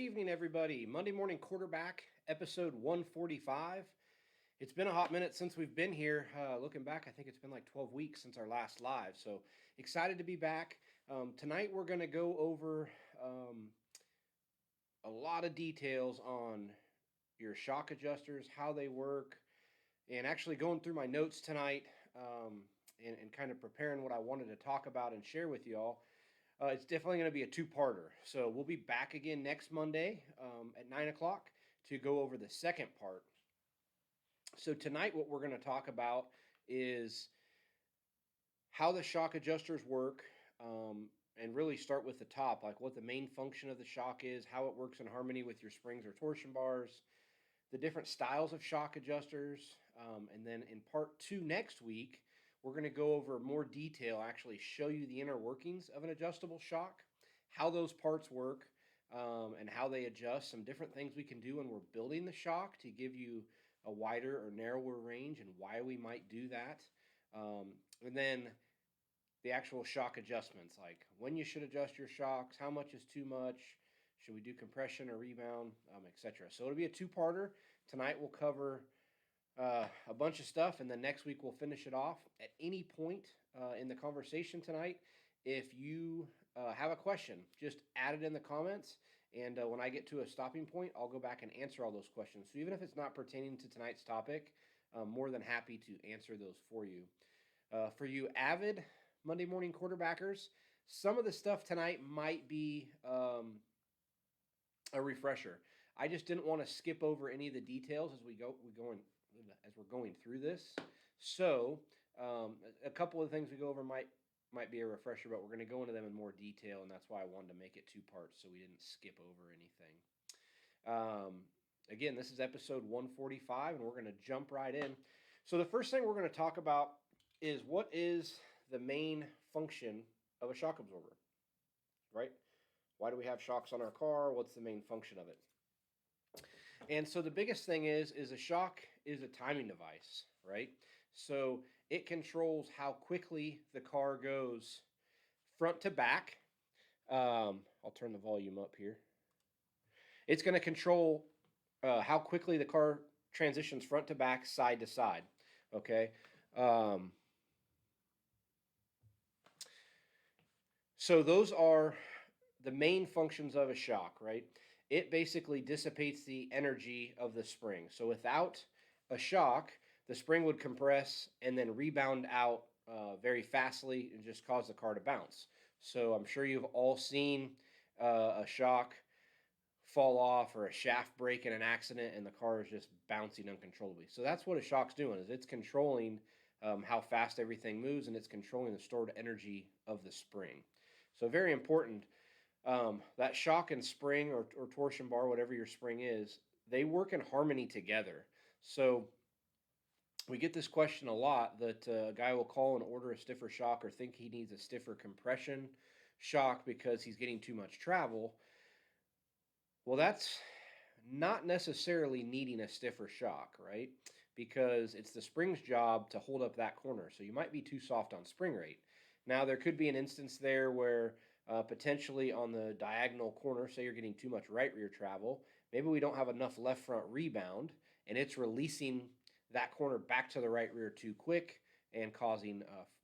evening, everybody. Monday Morning Quarterback, episode 145. It's been a hot minute since we've been here. Looking back, I think it's been like 12 weeks since our last live. So excited to be back. Tonight, we're going to go over a lot of details on your shock adjusters, how they work, and actually going through my notes tonight and kind of preparing what I wanted to talk about and share with you all. It's definitely going to be a two-parter. So we'll be back again next Monday at 9 o'clock to go over the second part. So tonight what we're going to talk about is how the shock adjusters work, and really start with the top, like what the main function of the shock is, how it works in harmony with your springs or torsion bars, the different styles of shock adjusters, and then in part two next week, we're going to go over more detail, actually show you the inner workings of an adjustable shock, how those parts work, and how they adjust, some different things we can do when we're building the shock to give you a wider or narrower range and why we might do that. And then the actual shock adjustments, like when you should adjust your shocks, how much is too much, should we do compression or rebound, etc. So it'll be a two-parter. Tonight we'll cover a bunch of stuff, and then next week we'll finish it off. At any point in the conversation tonight, if you have a question, just add it in the comments, and when I get to a stopping point, I'll go back and answer all those questions. So even if it's not pertaining to tonight's topic, I'm more than happy to answer those for you. For you avid Monday morning quarterbackers, some of the stuff tonight might be a refresher. I just didn't want to skip over any of the details as we're going through this. So a couple of things we go over might be a refresher, but we're going to go into them in more detail, and that's why I wanted to make it two parts so we didn't skip over anything. Again, this is episode 145, and we're going to jump right in. So the first thing we're going to talk about is what is the main function of a shock absorber, right? Why do we have shocks on our car? What's the main function of it? And so the biggest thing is a shock is a timing device, right? So it controls how quickly the car goes front to back. I'll turn the volume up here. It's going to control how quickly the car transitions front to back, side to side, okay? So those are the main functions of a shock, right? It basically dissipates the energy of the spring. So without a shock, the spring would compress and then rebound out very fastly and just cause the car to bounce. So I'm sure you've all seen a shock fall off or a shaft break in an accident and the car is just bouncing uncontrollably. So that's what a shock's doing, is it's controlling how fast everything moves, and it's controlling the stored energy of the spring. So very important. That shock and spring or torsion bar, whatever your spring is, they work in harmony together. So we get this question a lot, that a guy will call and order a stiffer shock or think he needs a stiffer compression shock because he's getting too much travel. Well, that's not necessarily needing a stiffer shock, right? Because it's the spring's job to hold up that corner. So you might be too soft on spring rate. Now, there could be an instance there where potentially on the diagonal corner, say you're getting too much right rear travel, maybe we don't have enough left front rebound, and it's releasing that corner back to the right rear too quick and causing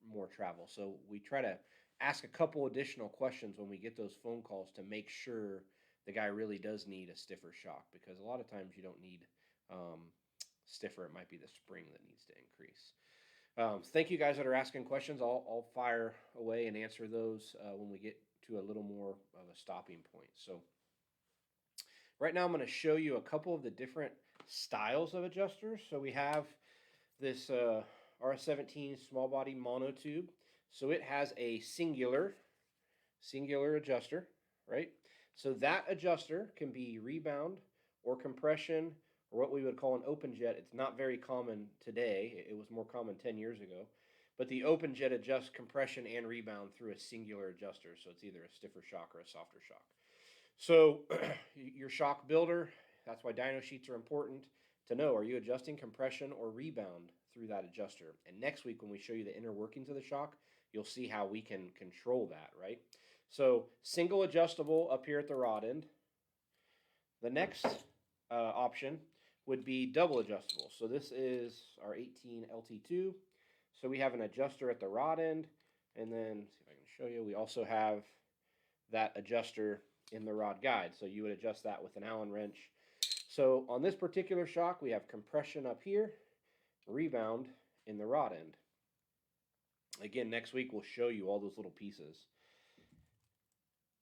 more travel. So we try to ask a couple additional questions when we get those phone calls to make sure the guy really does need a stiffer shock, because a lot of times you don't need stiffer. It might be the spring that needs to increase. Thank you guys that are asking questions. I'll fire away and answer those when we get to a little more of a stopping point. So right now I'm going to show you a couple of the different styles of adjusters. So we have this RS17 small body monotube. So it has a singular adjuster, right? So that adjuster can be rebound or compression, or what we would call an open jet. It's not very common today. It was more common 10 years ago. But the open jet adjusts compression and rebound through a singular adjuster. So it's either a stiffer shock or a softer shock. So your shock builder, that's why dyno sheets are important to know. Are you adjusting compression or rebound through that adjuster? And next week when we show you the inner workings of the shock, you'll see how we can control that, right? So single adjustable up here at the rod end. The next option would be double adjustable. So this is our 18 LT2. So we have an adjuster at the rod end, and then see if I can show you, we also have that adjuster in the rod guide. So you would adjust that with an Allen wrench. So on this particular shock, we have compression up here, rebound in the rod end. Again, next week we'll show you all those little pieces.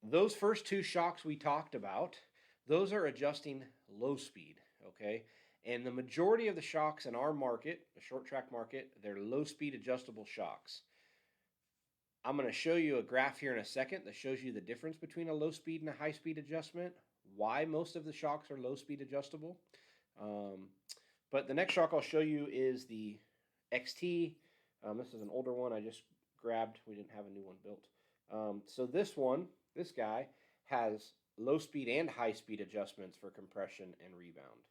Those first two shocks we talked about, those are adjusting low speed, okay? And the majority of the shocks in our market, the short track market, they're low speed adjustable shocks. I'm going to show you a graph here in a second that shows you the difference between a low speed and a high speed adjustment, why most of the shocks are low speed adjustable. But the next shock I'll show you is the XT. This is an older one I just grabbed. We didn't have a new one built. So this one, this guy, has low speed and high speed adjustments for compression and rebound.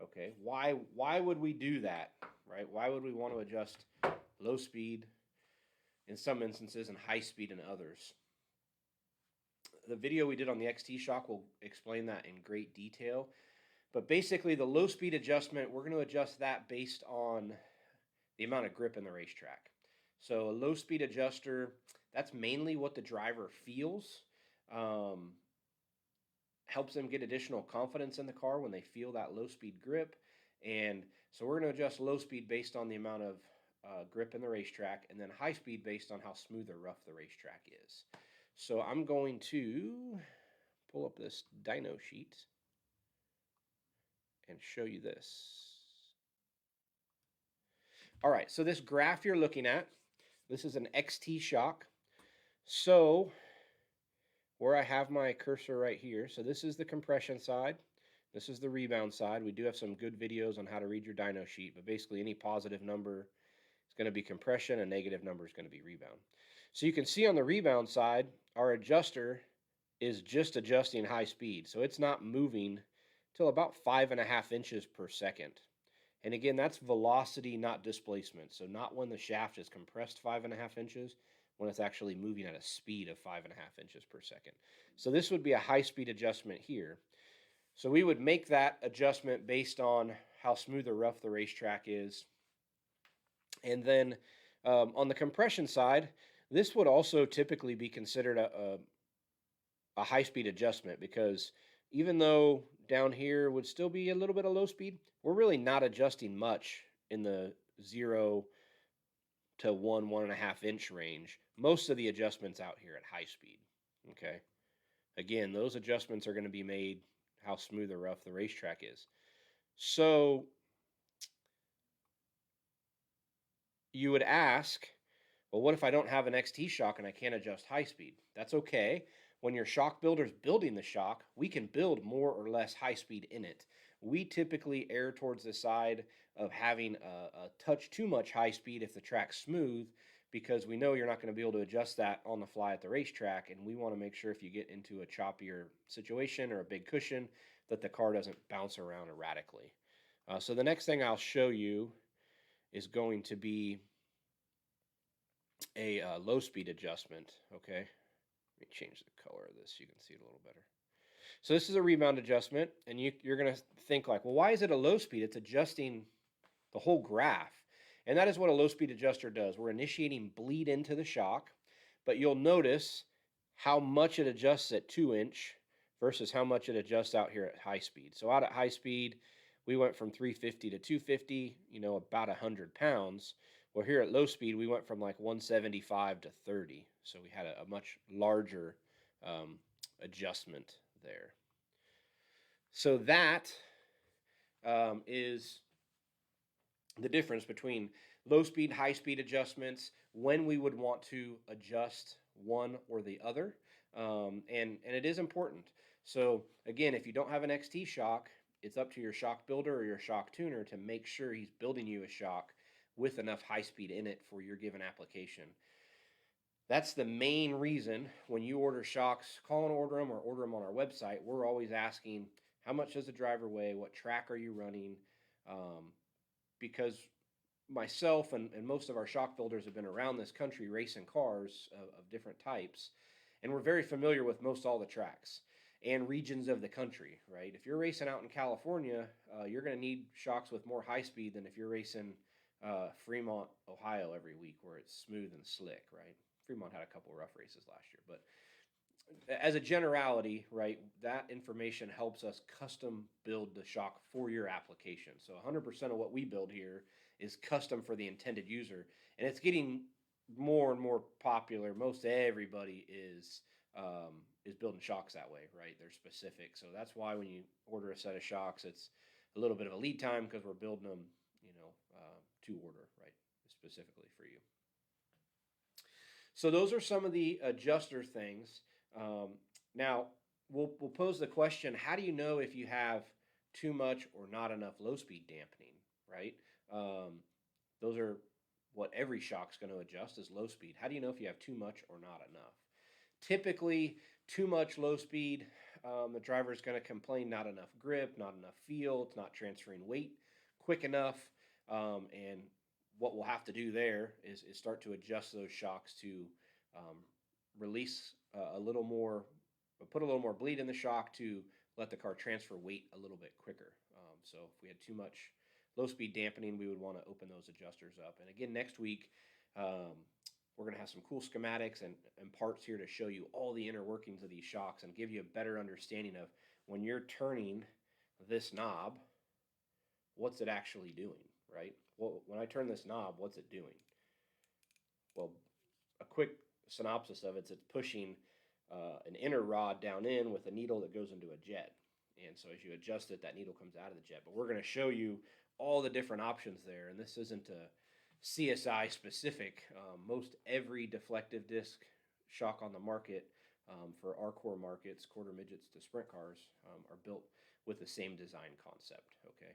Okay, why would we do that, right? Why would we want to adjust low speed in some instances and high speed in others? The video we did on the XT shock will explain that in great detail. But basically, the low speed adjustment, we're going to adjust that based on the amount of grip in the racetrack. So a low speed adjuster, that's mainly what the driver feels. Helps them get additional confidence in the car when they feel that low speed grip. And so we're going to adjust low speed based on the amount of grip in the racetrack, and then high speed based on how smooth or rough the racetrack is. So I'm going to pull up this dyno sheet and show you this. All right, so this graph you're looking at, this is an XT shock. So where I have my cursor right here, so this is the compression side, this is the rebound side. We do have some good videos on how to read your dyno sheet, but basically any positive number is going to be compression, a negative number is going to be rebound. So you can see on the rebound side, our adjuster is just adjusting high speed. So it's not moving till about 5.5 inches per second. And again, that's velocity, not displacement. So not when the shaft is compressed 5.5 inches, when it's actually moving at a speed of 5.5 inches per second. So this would be a high speed adjustment here. So we would make that adjustment based on how smooth or rough the racetrack is. And then on the compression side, this would also typically be considered a high-speed adjustment, because even though down here would still be a little bit of low speed, we're really not adjusting much in the 0 to 1.5 inch range. Most of the adjustments out here at high speed, okay? Again, those adjustments are going to be made how smooth or rough the racetrack is. So you would ask, well, what if I don't have an XT shock and I can't adjust high speed? That's okay. When your shock builder's building the shock, we can build more or less high speed in it. We typically err towards the side of having a touch too much high speed if the track's smooth, because we know you're not going to be able to adjust that on the fly at the racetrack, and we want to make sure if you get into a choppier situation or a big cushion that the car doesn't bounce around erratically. So the next thing I'll show you is going to be a low speed adjustment, okay? Let me change the color of this so you can see it a little better. So this is a rebound adjustment, and you're going to think like, well, why is it a low speed? It's adjusting the whole graph. And that is what a low speed adjuster does. We're initiating bleed into the shock, but you'll notice how much it adjusts at 2 inch versus how much it adjusts out here at high speed. So out at high speed, we went from 350 to 250, about 100 pounds. Well, here at low speed, we went from like 175 to 30. So we had a much larger adjustment there. So that is the difference between low speed, high speed adjustments, when we would want to adjust one or the other. And it is important. So again, if you don't have an XT shock, it's up to your shock builder or your shock tuner to make sure he's building you a shock with enough high speed in it for your given application. That's the main reason when you order shocks, call and order them or order them on our website. We're always asking, how much does the driver weigh? What track are you running? Because myself and most of our shock builders have been around this country racing cars of different types, and we're very familiar with most all the tracks. and regions of the country, right? If you're racing out in California, you're going to need shocks with more high speed than if you're racing Fremont, Ohio every week where it's smooth and slick, right? Fremont had a couple rough races last year, but as a generality, right, that information helps us custom build the shock for your application. So 100% of what we build here is custom for the intended user, and it's getting more and more popular. Most everybody is building shocks that way, right? They're specific, so that's why when you order a set of shocks, it's a little bit of a lead time because we're building them, to order, right, specifically for you. So those are some of the adjuster things. Now, we'll pose the question, how do you know if you have too much or not enough low-speed dampening, right? Those are what every shock's going to adjust is low speed. How do you know if you have too much or not enough? Typically, too much low speed, the driver is going to complain not enough grip, not enough feel, it's not transferring weight quick enough, and what we'll have to do there is start to adjust those shocks to release a little more, put a little more bleed in the shock to let the car transfer weight a little bit quicker. So if we had too much low-speed dampening, we would want to open those adjusters up. And again, next week, we're going to have some cool schematics and parts here to show you all the inner workings of these shocks and give you a better understanding of when you're turning this knob, what's it actually doing, right? Well, when I turn this knob, what's it doing? Well, a quick synopsis of it's pushing an inner rod down in with a needle that goes into a jet. And so as you adjust it, that needle comes out of the jet. But we're going to show you all the different options there. And this isn't a CSI specific. Most every deflective disc shock on the market for our core markets, quarter midgets to sprint cars, are built with the same design concept. Okay,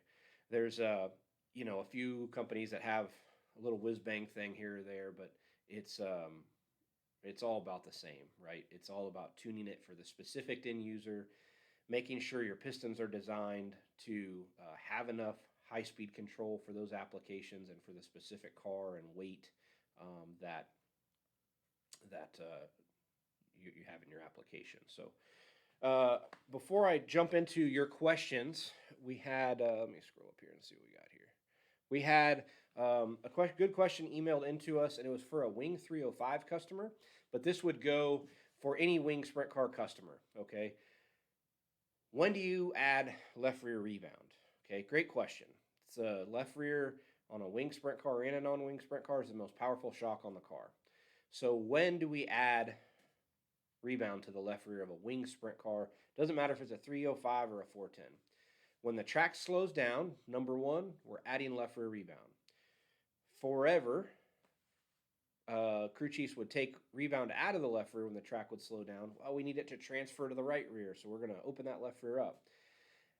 there's a few companies that have a little whiz bang thing here or there, but it's all about the same, right? It's all about tuning it for the specific end user, making sure your pistons are designed to have enough high-speed control for those applications and for the specific car and weight that you have in your application. So before I jump into your questions, we had, let me scroll up here and see what we got here. We had a good question emailed into us, and it was for a Wing 305 customer, but this would go for any Wing sprint car customer, okay? When do you add left rear rebound? Okay, great question. It's a left rear on a Wing sprint car and a non-wing sprint car is the most powerful shock on the car. So when do we add rebound to the left rear of a Wing sprint car? Doesn't matter if it's a 305 or a 410. When the track slows down, number one, we're adding left rear rebound. Forever, crew chiefs would take rebound out of the left rear when the track would slow down. Well, we need it to transfer to the right rear, so we're going to open that left rear up.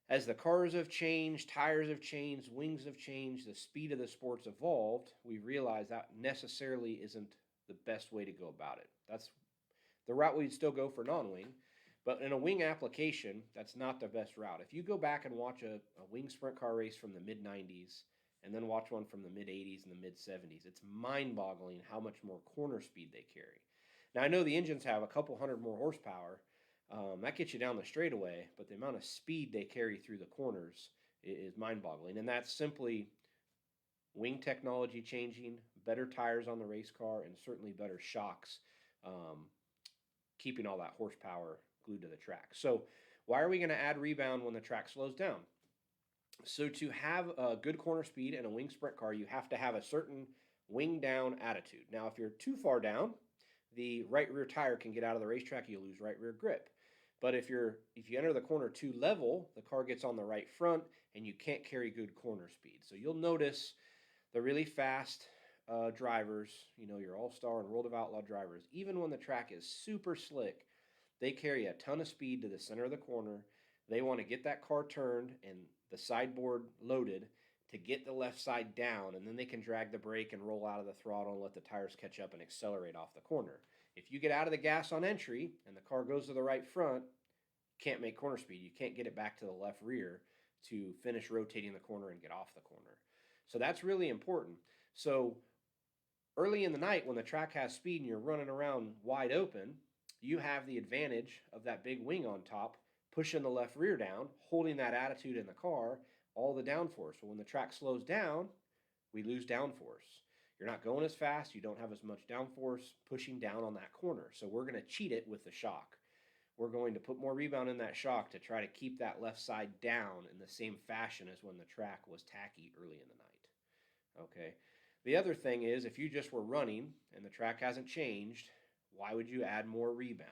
As the cars have changed, tires have changed, wings have changed, the speed of the sport's evolved, we realize that necessarily isn't the best way to go about it. That's the route we'd still go for non-wing, but in a wing application, that's not the best route. If you go back and watch a wing sprint car race from the mid-90s and then watch one from the mid-80s and the mid-70s, it's mind-boggling how much more corner speed they carry. Now, I know the engines have a couple hundred more horsepower. That gets you down the straightaway, but the amount of speed they carry through the corners is mind-boggling, and that's simply wing technology changing, better tires on the race car, and certainly better shocks, keeping all that horsepower glued to the track. So why are we going to add rebound when the track slows down? So to have a good corner speed in a wing sprint car, you have to have a certain wing down attitude. Now, if you're too far down, the right rear tire can get out of the racetrack, you lose right rear grip. But if you enter the corner too level, the car gets on the right front and you can't carry good corner speed. So you'll notice the really fast drivers, your All-Star and World of Outlaw drivers, even when the track is super slick, they carry a ton of speed to the center of the corner. They want to get that car turned and the sideboard loaded to get the left side down, and then they can drag the brake and roll out of the throttle and let the tires catch up and accelerate off the corner. If you get out of the gas on entry and the car goes to the right front, you can't make corner speed. You can't get it back to the left rear to finish rotating the corner and get off the corner. So that's really important. So early in the night when the track has speed and you're running around wide open, you have the advantage of that big wing on top pushing the left rear down, holding that attitude in the car, all the downforce. Well, when the track slows down, we lose downforce. You're not going as fast. You don't have as much downforce pushing down on that corner. So we're going to cheat it with the shock. We're going to put more rebound in that shock to try to keep that left side down in the same fashion as when the track was tacky early in the night. Okay. The other thing is, if you just were running and the track hasn't changed, why would you add more rebound?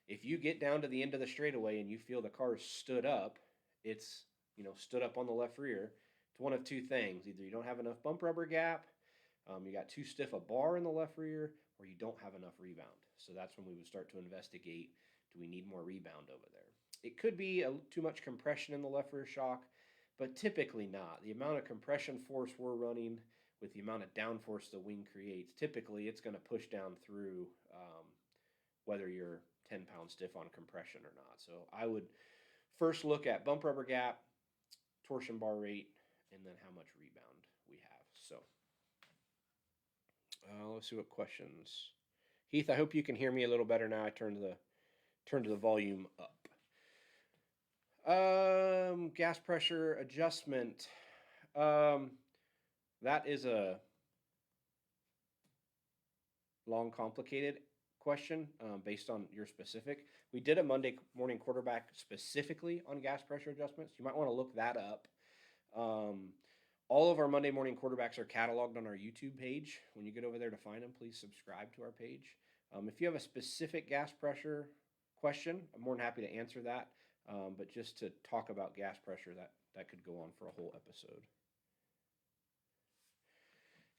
If you get down to the end of the straightaway and you feel the car stood up, it's, stood up on the left rear. It's one of two things. Either you don't have enough bump rubber gap, you got too stiff a bar in the left rear, or you don't have enough rebound. So that's when we would start to investigate, do we need more rebound over there? It could be too much compression in the left rear shock, but typically not. The amount of compression force we're running with the amount of downforce the wing creates, typically it's going to push down through whether you're 10 pounds stiff on compression or not. So I would first look at bump rubber gap, torsion bar rate, and then how much rebound we have. So let's see what questions. Heath, I hope you can hear me a little better now. I turned the volume up. Gas pressure adjustment. That is a long, complicated question based on your specific. We did a Monday morning quarterback specifically on gas pressure adjustments. You might want to look that up. All of our Monday morning quarterbacks are cataloged on our YouTube page. When you get over there to find them, please subscribe to our page. If you have a specific gas pressure question, I'm more than happy to answer that. But just to talk about gas pressure, that could go on for a whole episode.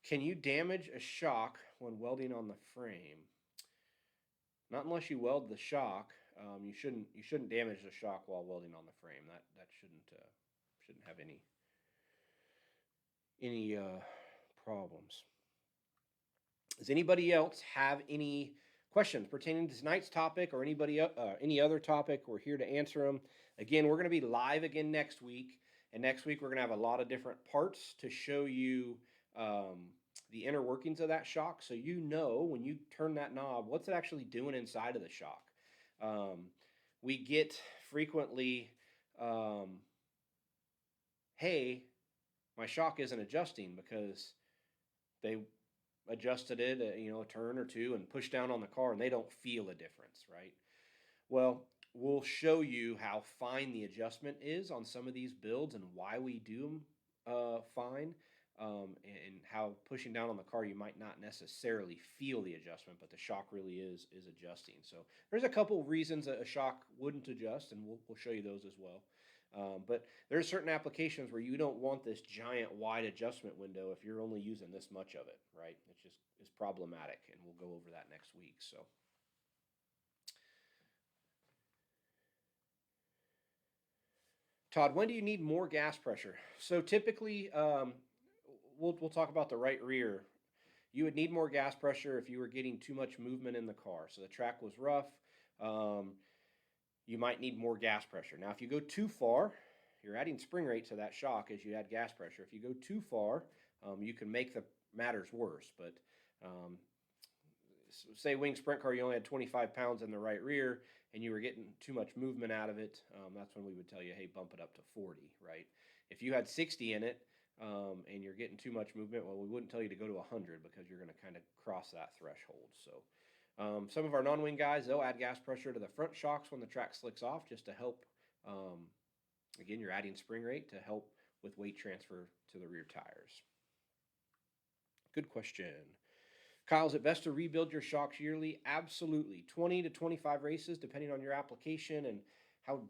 Can you damage a shock when welding on the frame? Not unless you weld the shock. You shouldn't damage the shock while welding on the frame. That shouldn't have any problems. Does anybody else have any questions pertaining to tonight's topic or any other topic? We're here to answer them. Again, we're going to be live again next week. And next week, we're going to have a lot of different parts to show you the inner workings of that shock. So when you turn that knob, what's it actually doing inside of the shock? We get frequently, hey, my shock isn't adjusting because they adjusted it, a turn or two and pushed down on the car and they don't feel a difference, right? Well, we'll show you how fine the adjustment is on some of these builds and why we do them fine, and how pushing down on the car you might not necessarily feel the adjustment, but the shock really is adjusting. So there's a couple reasons that a shock wouldn't adjust, and we'll show you those as well. But there's certain applications where you don't want this giant wide adjustment window if you're only using this much of it, right? It's problematic, and we'll go over that next week. So Todd, when do you need more gas pressure? So typically, we'll talk about the right rear. You would need more gas pressure if you were getting too much movement in the car. So the track was rough. You might need more gas pressure. Now, if you go too far, you're adding spring rate to that shock as you add gas pressure. If you go too far, you can make the matters worse. But say wing sprint car, you only had 25 pounds in the right rear, and you were getting too much movement out of it, that's when we would tell you, hey, bump it up to 40, right? If you had 60 in it and you're getting too much movement, well, we wouldn't tell you to go to 100 because you're going to kind of cross that threshold. So some of our non-wing guys, they'll add gas pressure to the front shocks when the track slicks off just to help. Again, you're adding spring rate to help with weight transfer to the rear tires. Good question. Kyle, is it best to rebuild your shocks yearly? Absolutely. 20 to 25 races, depending on your application and how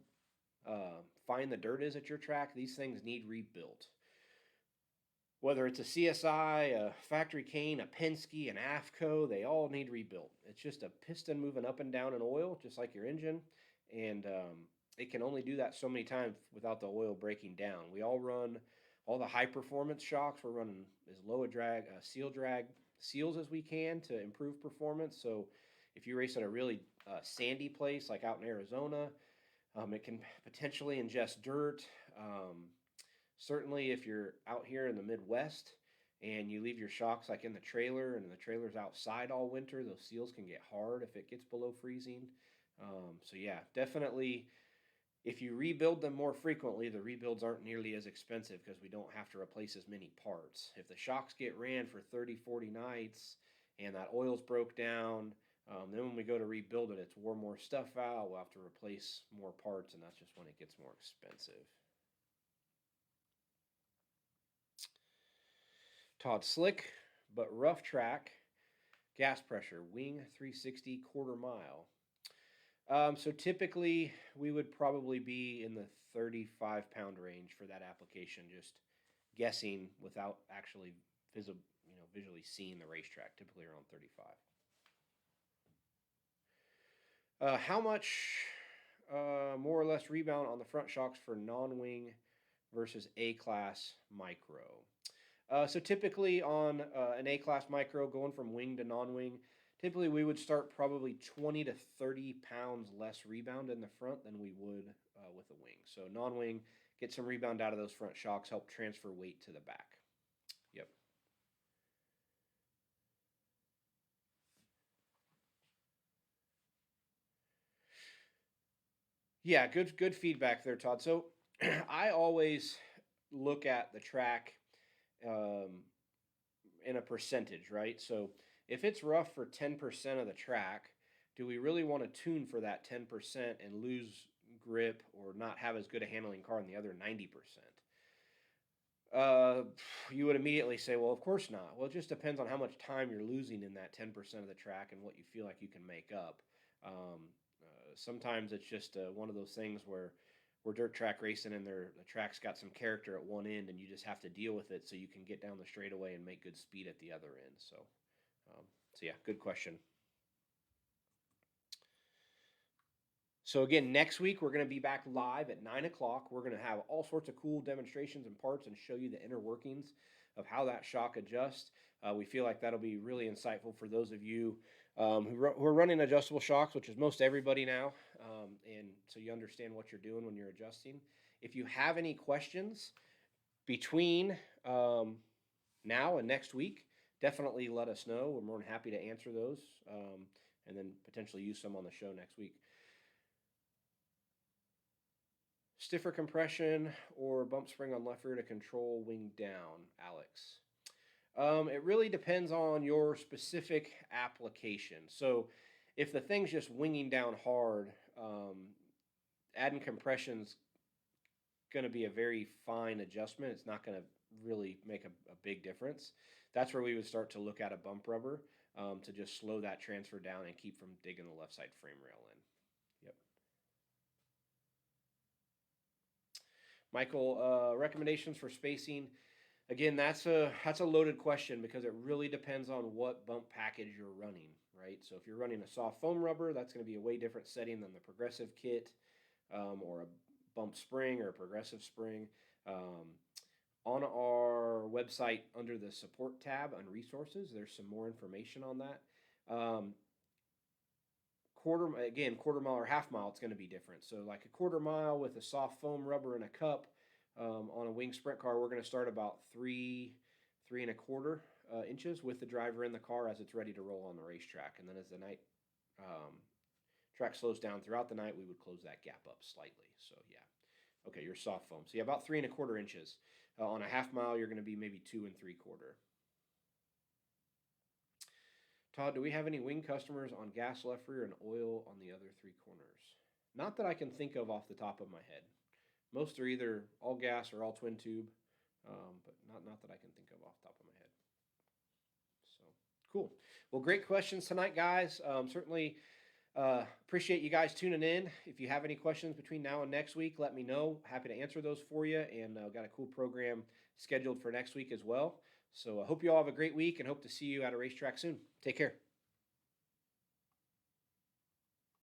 fine the dirt is at your track. These things need rebuilt. Whether it's a CSI, a factory cane, a Penske, an AFCO, they all need rebuilt. It's just a piston moving up and down in oil, just like your engine. And it can only do that so many times without the oil breaking down. We all run all the high performance shocks. We're running as low a drag, seals as we can to improve performance. So if you race at a really sandy place like out in Arizona, it can potentially ingest dirt. Certainly if you're out here in the Midwest and you leave your shocks like in the trailer and the trailer's outside all winter, those seals can get hard if it gets below freezing. So yeah, definitely If you rebuild them more frequently, the rebuilds aren't nearly as expensive because we don't have to replace as many parts. If the shocks get ran for 30, 40 nights and that oil's broke down, then when we go to rebuild it, it's wore more stuff out. We'll have to replace more parts, and that's just when it gets more expensive. Todd, slick but rough track, gas pressure, wing 360 quarter mile. So typically we would probably be in the 35-pound range for that application, just guessing without actually visually seeing the racetrack, typically around 35. How much more or less rebound on the front shocks for non-wing versus A-class micro? So typically on an A-class micro going from wing to non-wing, typically we would start probably 20 to 30 pounds less rebound in the front than we would with a wing. So non-wing, get some rebound out of those front shocks, help transfer weight to the back. Yep. Yeah, good feedback there, Todd. So I always look at the track um, in a percentage, right? So if it's rough for 10% of the track, do we really want to tune for that 10% and lose grip or not have as good a handling car in the other 90%? Uh, you would immediately say, well, of course not. Well, it just depends on how much time you're losing in that 10% of the track and what you feel like you can make up. Sometimes it's just one of those things where we're dirt track racing and the track's got some character at one end and you just have to deal with it so you can get down the straightaway and make good speed at the other end. So yeah, good question. So again, next week we're going to be back live at 9 o'clock. We're going to have all sorts of cool demonstrations and parts and show you the inner workings of how that shock adjusts. We feel like that'll be really insightful for those of you who are running adjustable shocks, which is most everybody now, and so you understand what you're doing when you're adjusting. If you have any questions between now and next week, definitely let us know. We're more than happy to answer those and then potentially use some on the show next week. Stiffer compression or bump spring on left rear to control wing down, Alex. It really depends on your specific application. So if the thing's just winging down hard, adding compression's going to be a very fine adjustment. It's not going to really make a big difference. That's where we would start to look at a bump rubber to just slow that transfer down and keep from digging the left side frame rail in. Yep. Michael, recommendations for spacing. Again, that's a loaded question because it really depends on what bump package you're running, right? So if you're running a soft foam rubber, that's going to be a way different setting than the progressive kit or a bump spring or a progressive spring. On our website under the support tab on resources, there's some more information on that. Quarter mile or half mile, it's going to be different. So like a quarter mile with a soft foam rubber and a cup on a wing sprint car, we're going to start about 3.25 inches with the driver in the car as it's ready to roll on the racetrack. And then as the night track slows down throughout the night, we would close that gap up slightly. So yeah. Okay, your soft foam. So yeah, about 3.25 inches. On a half mile, you're going to be maybe 2.75. Todd, do we have any wing customers on gas left rear and oil on the other three corners? Not that I can think of off the top of my head. Most are either all gas or all twin tube, but not that I can think of off the top of my head. So cool. Well, great questions tonight, guys. Certainly appreciate you guys tuning in. If you have any questions between now and next week, let me know. Happy to answer those for you, and got a cool program scheduled for next week as well. So I hope you all have a great week and hope to see you at a racetrack soon. Take care.